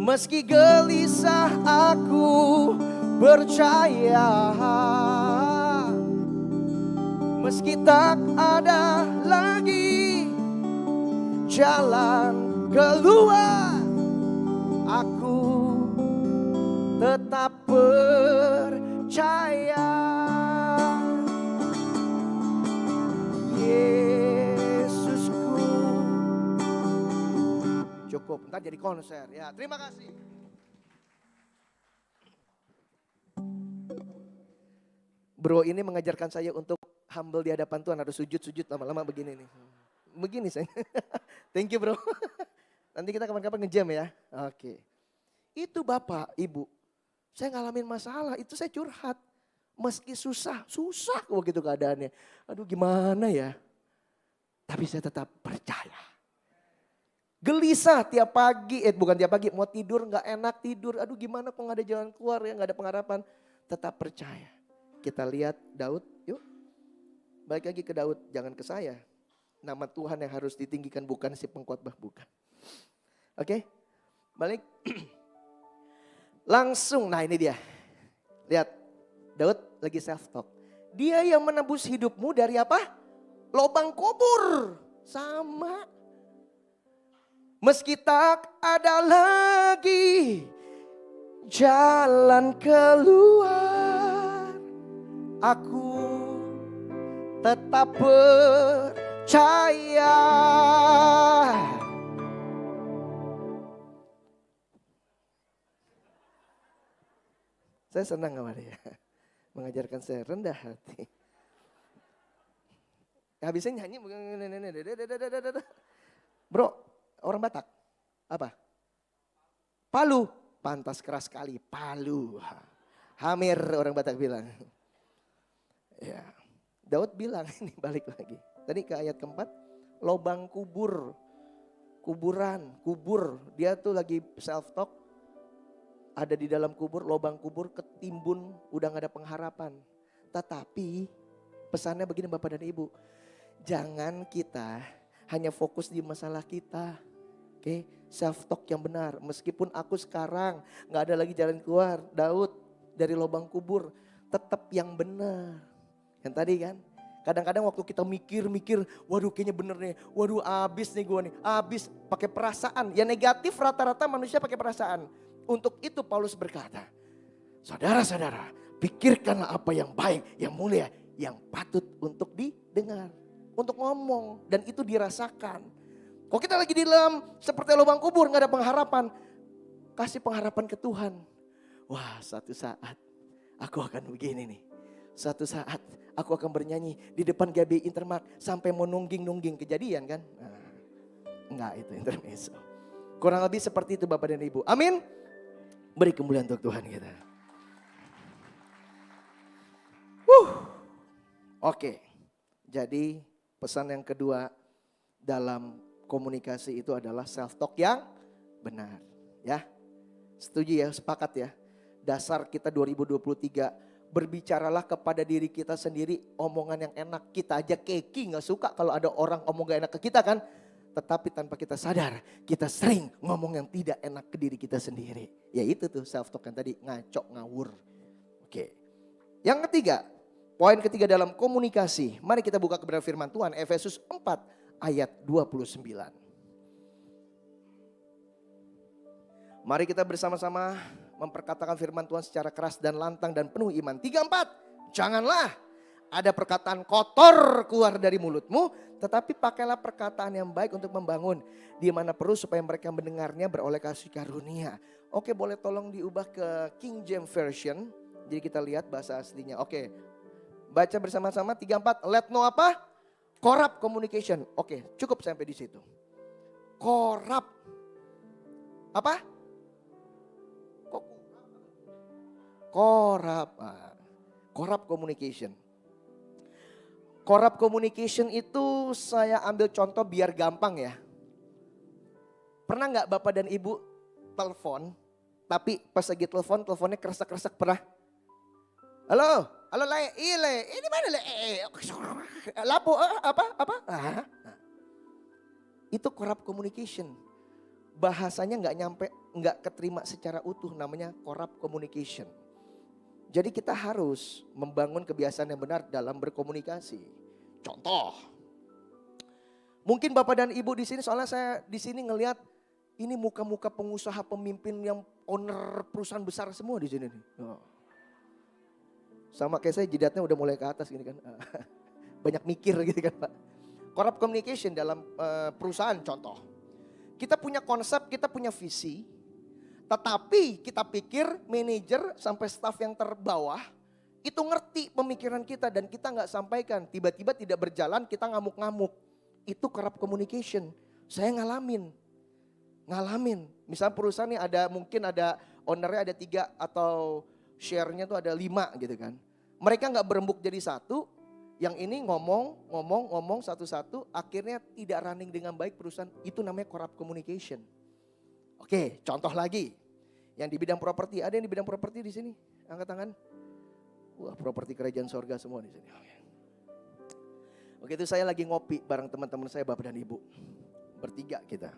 meski gelisah aku percaya, meski tak ada lagi jalan keluar, aku tetap percaya. Yesusku. Cukup, ntar jadi konser ya. Terima kasih. Bro ini mengajarkan saya untuk humble di hadapan Tuhan, harus sujud-sujud lama-lama begini nih. Begini saya. Thank you bro. Nanti kita kapan-kapan nge-jam ya. Oke. Itu Bapak, Ibu. Saya ngalamin masalah, itu saya curhat. Meski susah begitu keadaannya. Aduh gimana ya. Tapi saya tetap percaya. Gelisah tiap pagi, bukan tiap pagi, mau tidur gak enak tidur. Aduh gimana kok gak ada jalan keluar ya, gak ada pengharapan. Tetap percaya. Kita lihat Daud, yuk. Balik lagi ke Daud, jangan ke saya. Nama Tuhan yang harus ditinggikan bukan si pengkhotbah, bukan. Oke, balik. Langsung, nah ini dia. Lihat, Daud lagi self talk. Dia yang menebus hidupmu dari lobang kubur. Sama. Meski tak ada lagi jalan keluar, aku tetap percaya. Saya senang sama dia. Mengajarkan saya rendah hati. Habisnya nyanyi. Bro, orang Batak. Apa? Palu. Pantas keras sekali. Palu. Hamir orang Batak bilang. Ya. Daud bilang, ini balik lagi. Tadi ke ayat keempat. Lobang kubur. Kuburan. Kubur. Dia tuh lagi self talk. Ada di dalam kubur, lobang kubur ketimbun, udah gak ada pengharapan. Tetapi pesannya begini Bapak dan Ibu. Jangan kita hanya fokus di masalah kita. Oke, self talk yang benar. Meskipun aku sekarang gak ada lagi jalan keluar, Daud dari lobang kubur, tetap yang benar. Yang tadi kan, kadang-kadang waktu kita mikir, waduh kayaknya bener nih, waduh abis nih gue nih, abis pakai perasaan. Yang negatif rata-rata manusia pakai perasaan. Untuk itu Paulus berkata, saudara-saudara, pikirkanlah apa yang baik, yang mulia, yang patut untuk didengar, untuk ngomong, dan itu dirasakan. Kalau kita lagi di dalam seperti lubang kubur, gak ada pengharapan. Kasih pengharapan ke Tuhan. Wah, satu saat aku akan begini nih. Suatu saat aku akan bernyanyi di depan GBI Intermart sampai mau nungging-nungging. Kejadian kan? Nah, enggak, itu intermezzo. Kurang lebih seperti itu Bapak dan Ibu. Amin. Beri kemuliaan untuk Tuhan kita. Oke. Jadi pesan yang kedua dalam komunikasi itu adalah self talk yang benar, ya. Setuju ya, sepakat ya. Dasar kita 2023, berbicaralah kepada diri kita sendiri omongan yang enak. Kita aja keki gak suka kalau ada orang ngomong gak enak ke kita kan. Tetapi tanpa kita sadar, kita sering ngomong yang tidak enak ke diri kita sendiri. Ya itu tuh self talk yang tadi, ngaco ngawur. Oke. Yang ketiga, poin ketiga dalam komunikasi. Mari kita buka kebenaran firman Tuhan, Efesus 4 ayat 29. Mari kita bersama-sama memperkatakan firman Tuhan secara keras dan lantang dan penuh iman. 3, 4, janganlah ada perkataan kotor keluar dari mulutmu, tetapi pakailah perkataan yang baik untuk membangun. Di mana perlu supaya mereka mendengarnya beroleh kasih karunia. Oke, boleh tolong diubah ke King James Version. Jadi kita lihat bahasa aslinya. Oke, baca bersama-sama 3, 4. Let no apa? Corrupt communication. Oke, cukup sampai di situ. Corrupt. Apa? Corrupt communication. Corrupt communication itu saya ambil contoh biar gampang ya. Pernah nggak Bapak dan Ibu telepon, tapi pas lagi telepon, teleponnya kresek-kresek, pernah? Halo, halo Le, ini mana Le? Lapo, apa? Itu corrupt communication. Bahasanya nggak nyampe, nggak keterima secara utuh, namanya corrupt communication. Jadi kita harus membangun kebiasaan yang benar dalam berkomunikasi. Contoh, mungkin Bapak dan Ibu di sini, soalnya saya di sini ngelihat ini muka-muka pengusaha, pemimpin yang owner perusahaan besar semua di sini nih. Sama kayak saya, jidatnya udah mulai ke atas gini kan. Banyak mikir gitu kan Pak. Corrupt communication dalam perusahaan contoh. Kita punya konsep, kita punya visi. Tetapi kita pikir manajer sampai staf yang terbawah itu ngerti pemikiran kita dan kita nggak sampaikan. Tiba-tiba tidak berjalan, kita ngamuk-ngamuk. Itu corrupt communication. Saya ngalamin. Misal perusahaan ini mungkin ada ownernya ada 3 atau share-nya tuh ada 5 gitu kan. Mereka nggak berembuk jadi satu. Yang ini ngomong satu-satu, akhirnya tidak running dengan baik perusahaan. Itu namanya corrupt communication. Oke, contoh lagi. Yang di bidang properti, ada yang di bidang properti di sini? Angkat tangan. Wah, properti kerajaan sorga semua di sini. Oke, itu saya lagi ngopi bareng teman-teman saya, Bapak dan Ibu. Bertiga kita.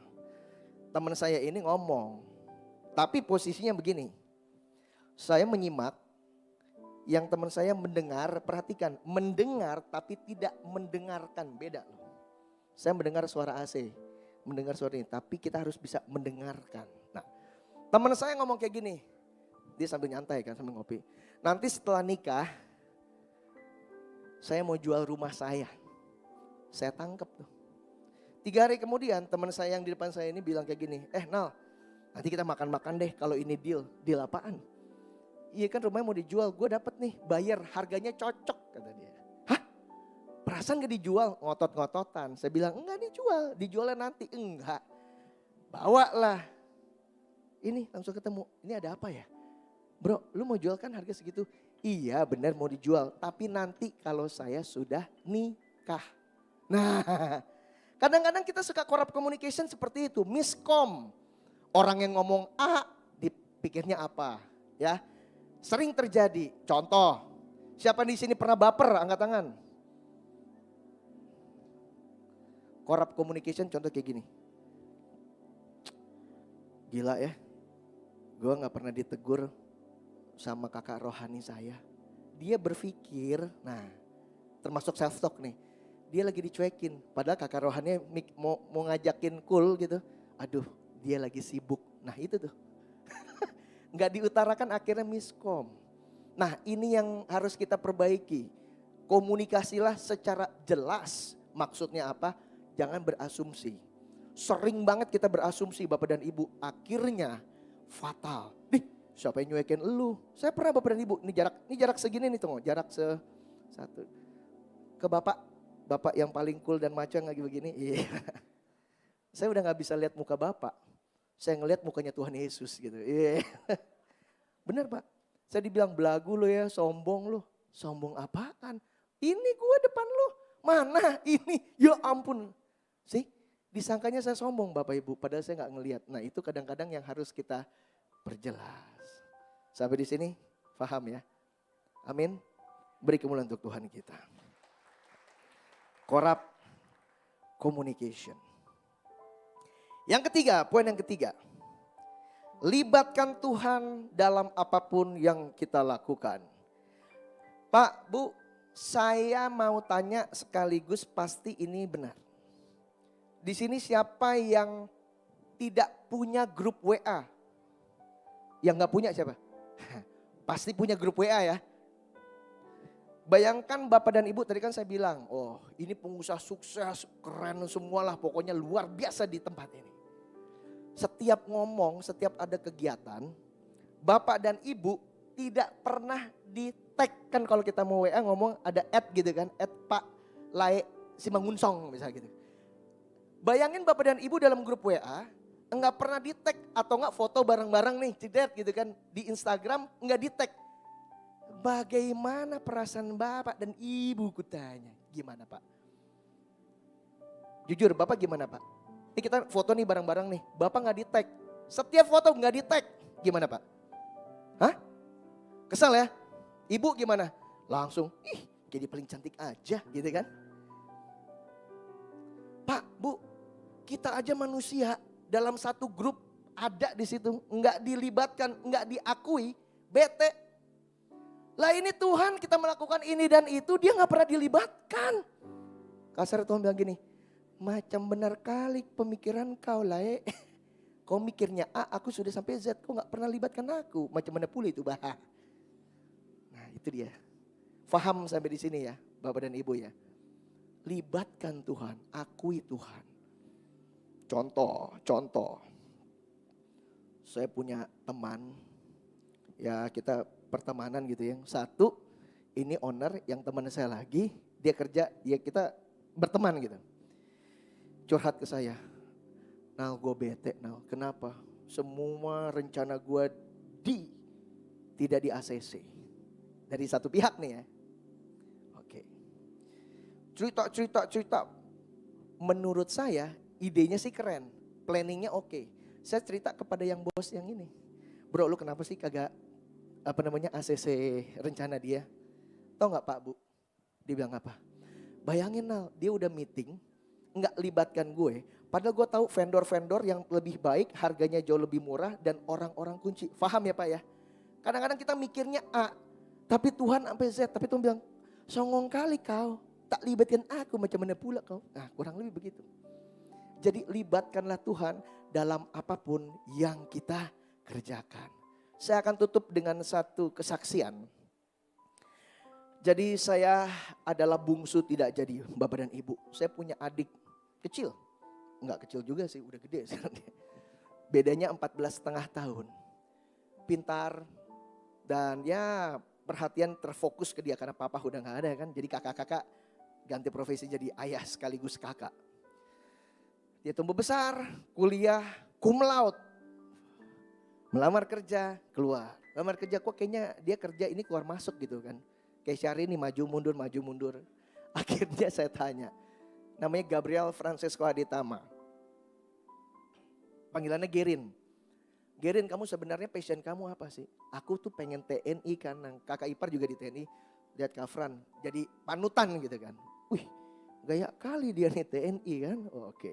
Teman saya ini ngomong, tapi posisinya begini. Saya menyimak, yang teman saya mendengar, perhatikan, mendengar tapi tidak mendengarkan, beda loh. Saya mendengar suara AC, mendengar suara ini, tapi kita harus bisa mendengarkan. Nah, teman saya ngomong kayak gini, dia sambil nyantai kan, sambil ngopi. Nanti setelah nikah, saya mau jual rumah saya. Saya tangkep tuh. 3 hari kemudian teman saya yang di depan saya ini bilang kayak gini, Nal, nanti kita makan-makan deh kalau ini deal. Deal apaan? Iya kan rumahnya mau dijual, gue dapet nih, bayar harganya cocok kata dia. Hah? Perasaan gak dijual? Ngotot-ngototan. Saya bilang enggak dijual, dijualnya nanti. Enggak. Bawa lah. Ini langsung ketemu, ini ada apa ya? Bro, lu mau jual kan harga segitu? Iya benar mau dijual, tapi nanti kalau saya sudah nikah. Nah, kadang-kadang kita suka corrupt communication seperti itu, miskom. Orang yang ngomong A, dipikirnya apa, ya. Sering terjadi. Contoh, siapa di sini pernah baper? Angkat tangan. Corrupt communication contoh kayak gini. Gila ya, gue gak pernah ditegur sama kakak rohani saya. Dia berpikir, nah termasuk self talk nih. Dia lagi dicuekin, padahal kakak rohani mau ngajakin cool gitu. Aduh, dia lagi sibuk. Nah itu tuh. Nggak diutarakan akhirnya miskom. Nah ini yang harus kita perbaiki. Komunikasilah secara jelas. Maksudnya apa? Jangan berasumsi. Sering banget kita berasumsi Bapak dan Ibu, akhirnya fatal. Siapa yang nyuekin lu? Saya pernah Bapak dan Ibu, ini jarak segini nih tunggu, jarak satu. Ke Bapak yang paling cool dan maco lagi begini. Iya. Saya udah gak bisa lihat muka Bapak. Saya ngelihat mukanya Tuhan Yesus gitu. Iya. Benar Pak. Saya dibilang belagu lo ya, sombong lo. Sombong apaan? Ini gue depan lo. Mana ini? Ya ampun. Sih, disangkanya saya sombong Bapak Ibu. Padahal saya gak ngelihat. Nah itu kadang-kadang yang harus kita perjelas. Sampai di sini paham ya? Amin. Beri kemuliaan untuk Tuhan kita. Corrupt communication. Yang ketiga, poin yang ketiga. Libatkan Tuhan dalam apapun yang kita lakukan. Pak, Bu, saya mau tanya sekaligus pasti ini benar. Di sini siapa yang tidak punya grup WA? Yang gak punya siapa? Pasti punya grup WA ya. Bayangkan Bapak dan Ibu, tadi kan saya bilang, oh ini pengusaha sukses, keren semualah, pokoknya luar biasa di tempat ini. Setiap ngomong, setiap ada kegiatan, Bapak dan Ibu tidak pernah di tag. Kan kalau kita mau WA ngomong ada add gitu kan, add Pak Lae Simangunsong misalnya gitu. Bayangin Bapak dan Ibu dalam grup WA, enggak pernah di tag atau enggak foto bareng-bareng nih, cidet gitu kan. Di Instagram enggak di tag. Bagaimana perasaan Bapak dan Ibu kutanya? Gimana Pak? Jujur Bapak gimana Pak? Ini kita foto nih bareng-bareng nih. Bapak enggak di tag. Setiap foto enggak di tag. Gimana Pak? Hah? Kesal ya? Ibu gimana? Langsung, jadi paling cantik aja gitu kan. Pak, Bu, kita aja manusia. Dalam satu grup ada di situ, enggak dilibatkan, enggak diakui, bete. Lah ini Tuhan kita melakukan ini dan itu dia enggak pernah dilibatkan. Kasar Tuhan bilang gini, macam benar kali pemikiran kau Lae. Kau mikirnya A, aku sudah sampai Z, kau enggak pernah libatkan aku. Macam mana pula itu bah. Nah itu dia. Faham sampai di sini ya Bapak dan Ibu ya. Libatkan Tuhan, akui Tuhan. Contoh. Saya punya teman, ya kita pertemanan gitu ya. Satu, ini owner yang teman saya lagi, dia kerja, ya kita berteman gitu. Curhat ke saya, Nal gue bete Nal, kenapa? Semua rencana gue tidak di ACC. Dari satu pihak nih ya. Oke. Cerita. Menurut saya, idenya sih keren, planningnya oke. Saya cerita kepada yang bos yang ini. Bro lu kenapa sih kagak ACC rencana dia? Tahu gak Pak Bu? Dia bilang apa? Bayangin Nal, dia udah meeting, gak libatkan gue. Padahal gue tahu vendor-vendor yang lebih baik, harganya jauh lebih murah dan orang-orang kunci. Paham ya Pak ya? Kadang-kadang kita mikirnya A, tapi Tuhan sampai Z. Tapi Tuhan bilang, songong kali kau, tak libatkan aku macam mana pula kau. Nah kurang lebih begitu. Jadi libatkanlah Tuhan dalam apapun yang kita kerjakan. Saya akan tutup dengan satu kesaksian. Jadi saya adalah bungsu tidak jadi Bapak dan Ibu. Saya punya adik kecil. Enggak kecil juga sih, udah gede sekarang dia. Bedanya 14,5 tahun. Pintar dan ya perhatian terfokus ke dia karena papa udah gak ada kan. Jadi kakak-kakak ganti profesi jadi ayah sekaligus kakak. Dia tumbuh besar, kuliah, cum laude. Melamar kerja, keluar. Melamar kerja kok kayaknya dia kerja ini keluar masuk gitu kan. Kayak Syahrini maju mundur. Akhirnya saya tanya. Namanya Gabriel Francesco Aditama. Panggilannya Gerin. Gerin, kamu sebenarnya passion kamu apa sih? Aku tuh pengen TNI kan. Kakak ipar juga di TNI. Lihat Kak Fran, jadi panutan gitu kan. Wih, gaya kali dia nih TNI kan. Oh, oke.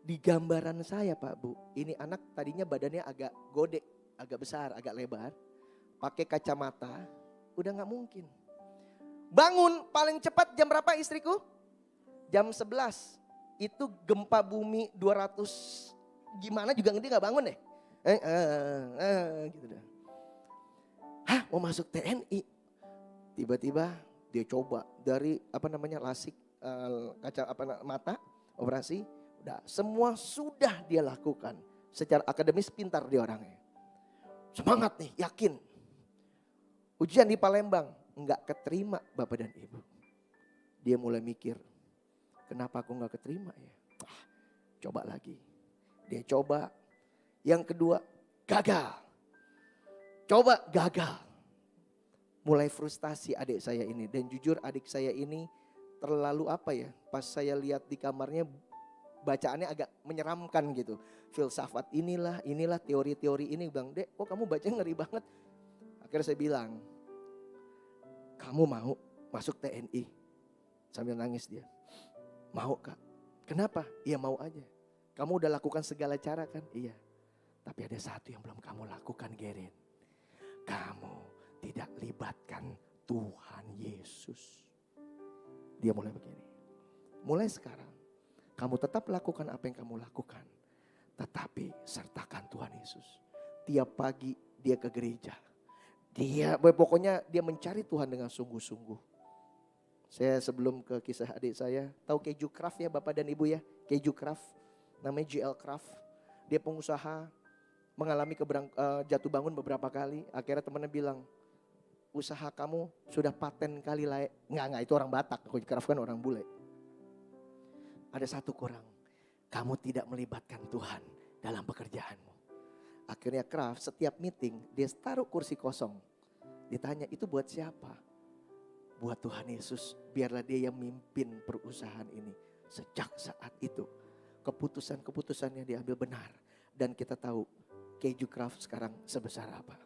Di gambaran saya Pak Bu, ini anak tadinya badannya agak gede, agak besar, agak lebar. Pakai kacamata, udah gak mungkin. Bangun paling cepat jam berapa istriku? Jam 11. Itu gempa bumi 200 gimana juga nanti gak bangun deh. Gitu dah. Hah mau masuk TNI? Tiba-tiba dia coba dari lasik kaca mata operasi. semua sudah dia lakukan. Secara akademis pintar dia orangnya. Semangat nih, yakin. Ujian di Palembang, enggak keterima Bapak dan Ibu. Dia mulai mikir, kenapa aku enggak keterima ya? Coba lagi. Dia coba. Yang kedua, gagal. Coba gagal. Mulai frustasi adik saya ini. Dan jujur adik saya ini terlalu pas saya lihat di kamarnya bacaannya agak menyeramkan gitu. Filsafat inilah teori-teori ini. Bang, Dek kok kamu baca ngeri banget. Akhirnya saya bilang, kamu mau masuk TNI? Sambil nangis dia. Mau Kak. Kenapa? Iya mau aja. Kamu udah lakukan segala cara kan? Iya. Tapi ada satu yang belum kamu lakukan, Gerin. Kamu tidak libatkan Tuhan Yesus. Dia mulai begini. Mulai sekarang, kamu tetap lakukan apa yang kamu lakukan. Tetapi sertakan Tuhan Yesus. Tiap pagi dia ke gereja. Pokoknya dia mencari Tuhan dengan sungguh-sungguh. Saya sebelum ke kisah adik saya, tahu keju Kraft ya Bapak dan Ibu ya? Keju Kraft, namanya GL Kraft. Dia pengusaha, mengalami jatuh bangun beberapa kali. Akhirnya temannya bilang, usaha kamu sudah paten kali layak. Enggak, itu orang Batak, keju Kraft kan orang bule. Ada satu kurang, kamu tidak melibatkan Tuhan dalam pekerjaanmu. Akhirnya Kraft setiap meeting dia taruh kursi kosong. Ditanya itu buat siapa? Buat Tuhan Yesus, biarlah dia yang mimpin perusahaan ini. Sejak saat itu keputusan-keputusannya diambil benar. Dan kita tahu keju Kraft sekarang sebesar apa.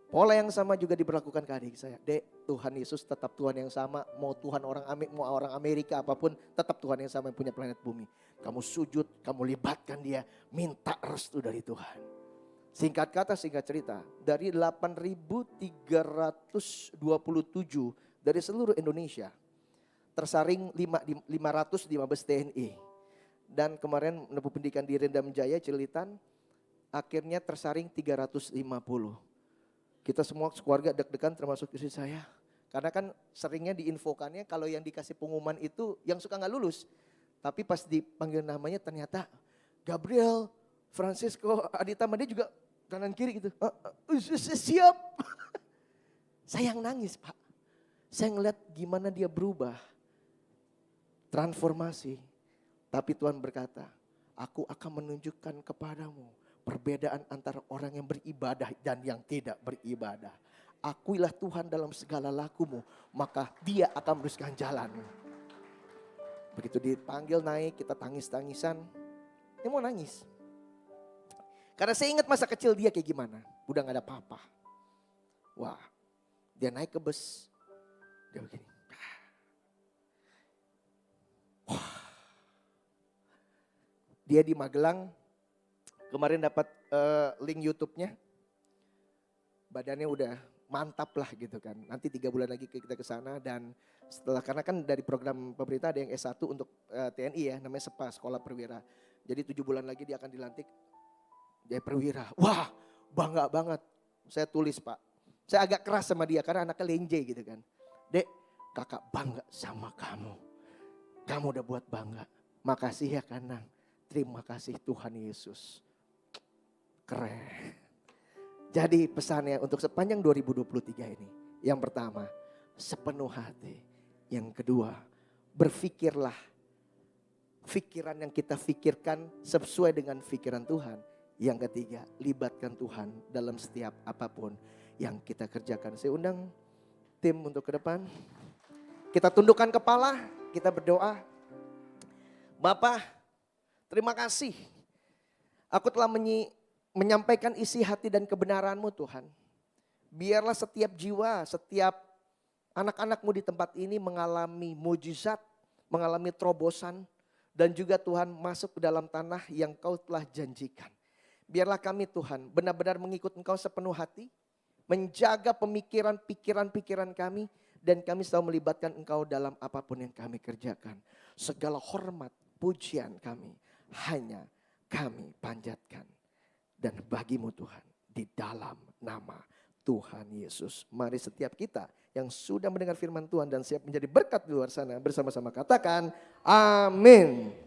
Pola yang sama juga diberlakukan ke adik saya. Dek, Tuhan Yesus tetap Tuhan yang sama. Mau Tuhan mau orang Amerika apapun, tetap Tuhan yang sama yang punya planet bumi. Kamu sujud, kamu libatkan dia, minta restu dari Tuhan. Singkat kata, singkat cerita, dari 8.327 dari seluruh Indonesia, tersaring 515 TNI. Dan kemarin menempuh pendidikan di Rendam Jaya, Cilitan, akhirnya tersaring 350. Kita semua keluarga deg-degan termasuk istri saya. Karena kan seringnya diinfokannya kalau yang dikasih pengumuman itu yang suka gak lulus. Tapi pas dipanggil namanya ternyata Gabriel, Francisco, Aditama, dia juga kanan kiri gitu. Siap. Saya yang nangis Pak. Saya ngeliat gimana dia berubah. Transformasi. Tapi Tuhan berkata, aku akan menunjukkan kepadamu perbedaan antara orang yang beribadah dan yang tidak beribadah. Akuilah Tuhan dalam segala lakumu, maka dia akan meneruskan jalan. Begitu dipanggil naik, kita tangis-tangisan. Dia mau nangis. Karena saya ingat masa kecil dia kayak gimana. Udah gak ada apa-apa. Wah, dia naik ke bus. Dia begini. Wah. Dia di Magelang. Kemarin dapat link YouTube-nya. Badannya udah mantap lah gitu kan. Nanti 3 bulan lagi kita ke sana. Dan setelah, karena kan dari program pemerintah ada yang S1 untuk TNI ya. Namanya SEPA, Sekolah Perwira. Jadi 7 bulan lagi dia akan dilantik. Dia perwira. Wah, bangga banget. Saya tulis Pak. Saya agak keras sama dia karena anaknya lenje gitu kan. Dek, kakak bangga sama kamu. Kamu udah buat bangga. Makasih ya Kanang. Terima kasih Tuhan Yesus. Keren. Jadi pesannya untuk sepanjang 2023 ini. Yang pertama, sepenuh hati. Yang kedua, berfikirlah. Pikiran yang kita pikirkan sesuai dengan pikiran Tuhan. Yang ketiga, libatkan Tuhan dalam setiap apapun yang kita kerjakan. Saya undang tim untuk ke depan. Kita tundukkan kepala, kita berdoa. Bapa, terima kasih. Aku telah menyampaikan isi hati dan kebenaran-Mu Tuhan. Biarlah setiap jiwa, setiap anak-anak-Mu di tempat ini mengalami mujizat, mengalami terobosan. Dan juga Tuhan masuk ke dalam tanah yang Kau telah janjikan. Biarlah kami Tuhan benar-benar mengikut Engkau sepenuh hati. Menjaga pikiran-pikiran kami. Dan kami selalu melibatkan Engkau dalam apapun yang kami kerjakan. Segala hormat, pujian kami hanya kami panjatkan. Dan bagimu Tuhan di dalam nama Tuhan Yesus. Mari setiap kita yang sudah mendengar firman Tuhan dan siap menjadi berkat di luar sana bersama-sama katakan amin.